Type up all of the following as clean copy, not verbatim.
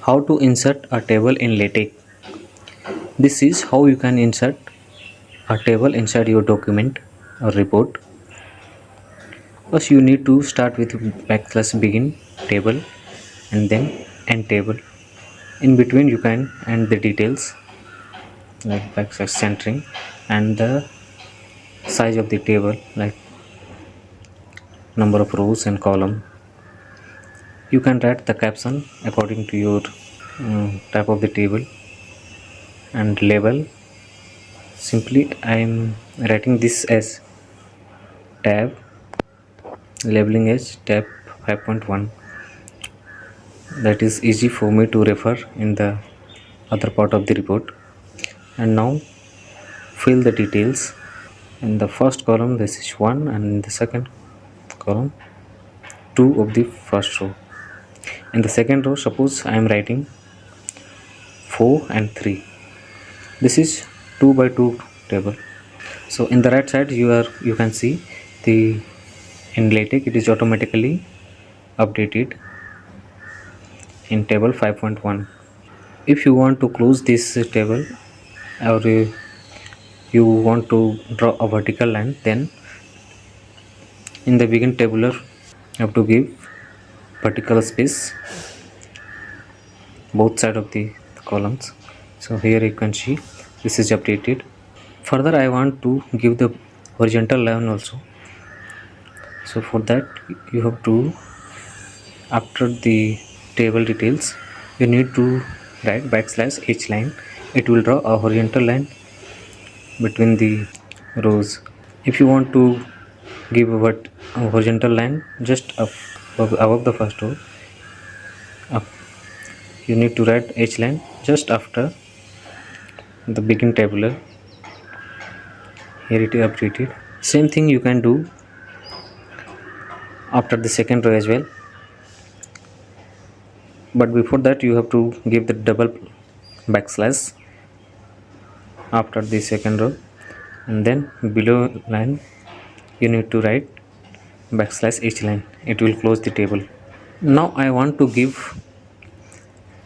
How to insert a table in LaTeX. This is how you can insert a table inside your document or report. First you need to start with \begin table and then end table. In between you can add the details like \centering and the size of the table like number of rows and column. You can write the caption according to your type of the table and label. Simply I am writing this as tab, labeling as tab 5.1. That is easy for me to refer in the other part of the report. And now fill the details. In the first column this is 1 and in the second column 2 of the first row. In the second row suppose I am writing 4 and 3. This is 2 by 2 table. So in the right side you can see the in LaTeX it is automatically updated in table 5.1. If you want to close this table or you want to draw a vertical line, then in the begin tabular you have to give vertical space both side of the columns. So here you can see this is updated. Further I want to give the horizontal line also. So for that you have to, after the table details, you need to write \h line. It will draw a horizontal line between the rows. If you want to give a horizontal line just above the first row, up, you need to write h line just after the begin tabular. Here it is updated. Same thing you can do after the second row as well, but before that you have to give the double backslash after the second row, and then below line you need to write \h line. It will close the table. Now I want to give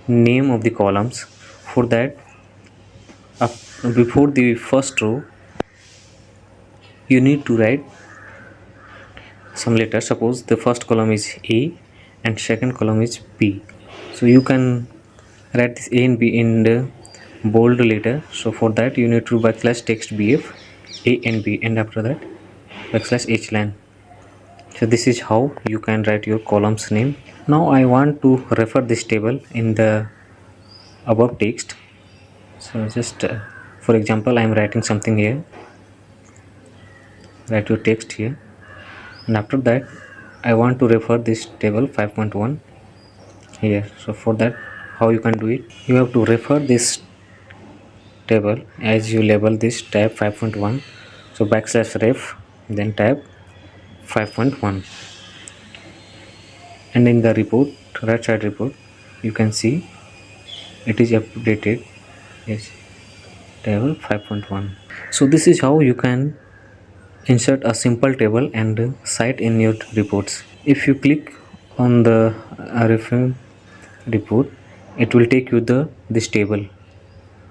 name of the columns. For that, before the first row you need to write some letters. Suppose the first column is A and second column is B, so you can write this A and B in the bold letter. So for that you need to \text bf A and B, and after that \h line. So this is how you can write your columns name. Now I want to refer this table in the above text. So just for example I am writing something here. Write your text here, and after that I want to refer this table 5.1 here. So for that, how you can do it, you have to refer this table as you label this tab 5.1. so \ref then tab 5.1, and in the report, right side report, you can see it is updated as table 5.1. so this is how you can insert a simple table and cite in your reports. If you click on the RFM report, it will take you this table,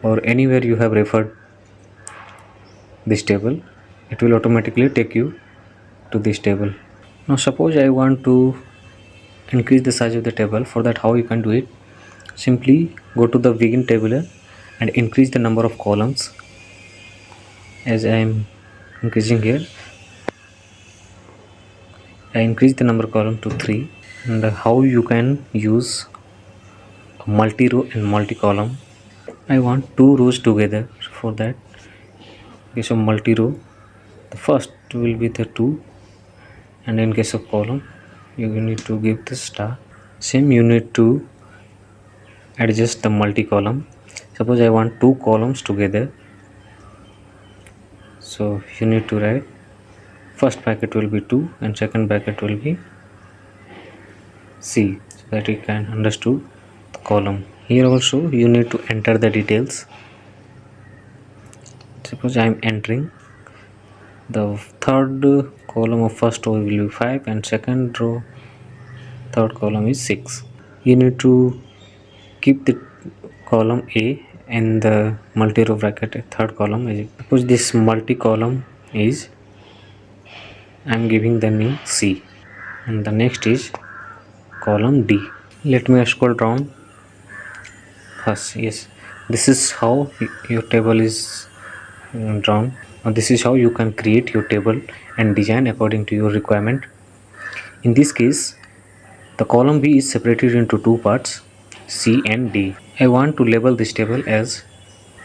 or anywhere you have referred this table, it will automatically take you to this table. Now suppose I want to increase the size of the table. For that, how you can do it, simply go to the begin tabular and increase the number of columns. As I am increasing here, I increase the number of column to 3. And how you can use a multi-row and multi-column. I want 2 rows together. So for that, case of multi-row, the first will be the 2, and in case of column you need to give the star. Same, you need to adjust the multi-column. Suppose I want 2 columns together, so you need to write first bracket will be 2 and second bracket will be C, so that you can understand the column. Here also you need to enter the details. Suppose I am entering the third column of first row will be 5 and second row third column is 6. You need to keep the column A in the multi-row bracket, third column. Suppose this multi-column is, I'm giving the name C, and the next is column D. Let me scroll down first. Yes, this is how your table is drawn. This is how you can create your table and design according to your requirement. In this case, the column B is separated into two parts, C and D. I want to label this table as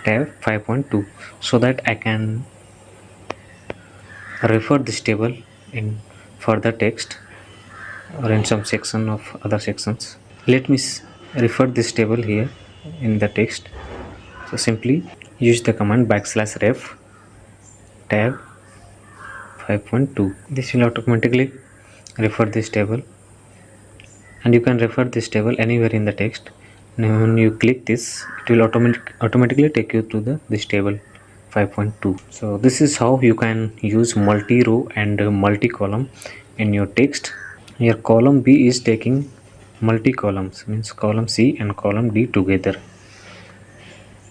tab 5.2 so that I can refer this table in further text or in some section of other sections. Let me refer this table here in the text. So simply use the command \ref tab 5.2. This will automatically refer this table, and you can refer this table anywhere in the text. Now when you click this, it will automatically take you to this table 5.2. So this is how you can use multi-row and multi-column in your text. Here column B is taking multi-columns, means column C and column D together.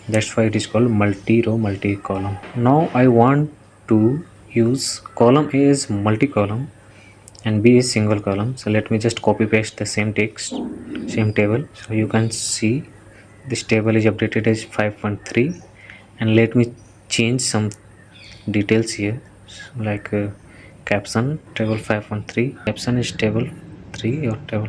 That's why it is called multi-row multi-column. Now I want to use column A as multi-column and B is single column. So let me just copy paste the same text, same table. So you can see this table is updated as 5.3, and let me change some details here, like caption table 5.3, caption is table 3 or table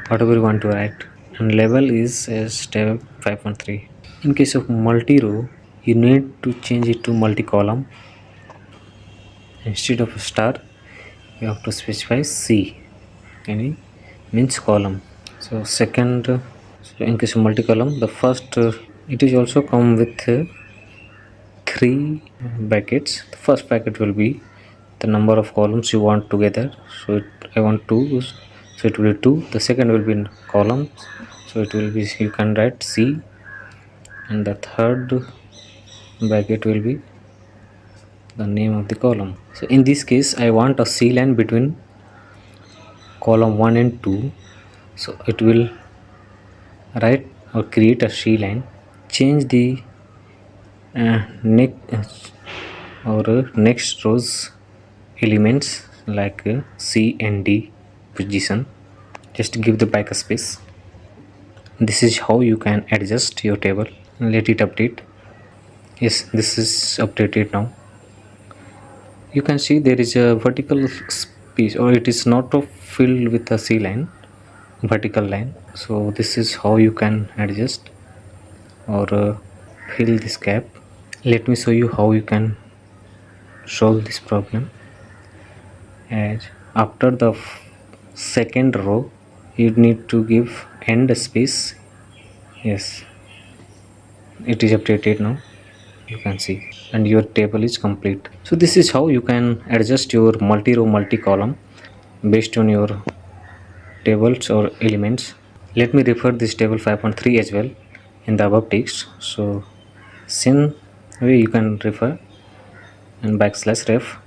whatever you want to write, and label is as table 5.3. In case of multi-row, you need to change it to multi-column. Instead of a star, you have to specify C, any means column. So second, so in case of multi-column, the first it is also come with three brackets. The first bracket will be the number of columns you want together. So I want two, so it will be 2. The second will be in columns, so it will be, you can write C, and the third bracket will be the name of the column. So in this case, I want a C line between column 1 and 2, so it will write or create a C line. Change the next rows elements like C and D position. Just give the backspace. This is how you can adjust your table. Let it update. Yes, this is updated now. You can see there is a vertical space, or it is not filled with a C line, vertical line. So this is how you can adjust or fill this gap. Let me show you how you can solve this problem. As after the second row, you need to give end space. Yes, it is updated now, you can see, and your table is complete. So this is how you can adjust your multi-row multi-column based on your tables or elements. Let me refer this table 5.3 as well in the above text. So same way you can refer and \ref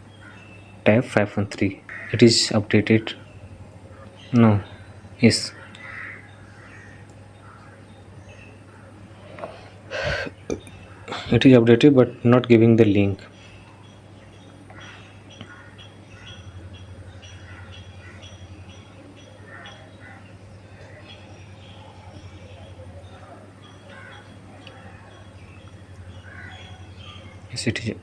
tab 5.3. It is updated. No, yes, it is updated but not giving the link. Yes, it is.